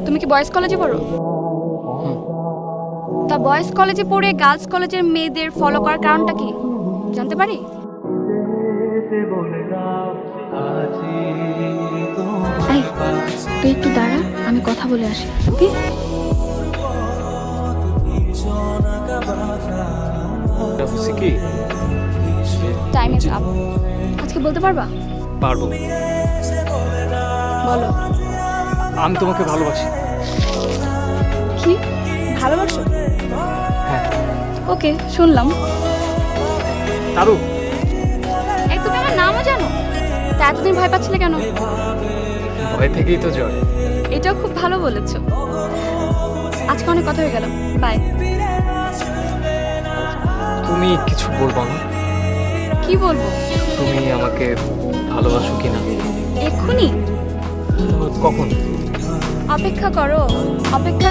তুমি কি বয়েজ কলেজে পড়ো? তা বয়েজ কলেজে পড়ে গার্লস কলেজের মেয়েদের ফলো করার কারণটা কি জানতে পারি? এই, তুই একটু দাঁড়া, আমি কথা বলে আসি। ওকে? কি টাইম ইজ আপ। আজকে বলতে পারবা? পারবো। বলো। আমি তোমাকে ভালোবাসি। কি ভালোবাসো? হ্যাঁ। ওকে, শুনলাম। তারু, এই তুমি আমার নামও জানো? তা এতদিন ভয় পাচ্ছিলে কেন? ভয় থেকেই তো জ্বর। এটাও খুব ভালো বলেছো। আজকে অনেক কথা হয়ে গেল, বাই। তুমি কিছু বলবো না? কি বলবো? তুমি আমাকে ভালোবাসো কিনা? এক্ষুনি? কখন? অপেক্ষা করো, অপেক্ষা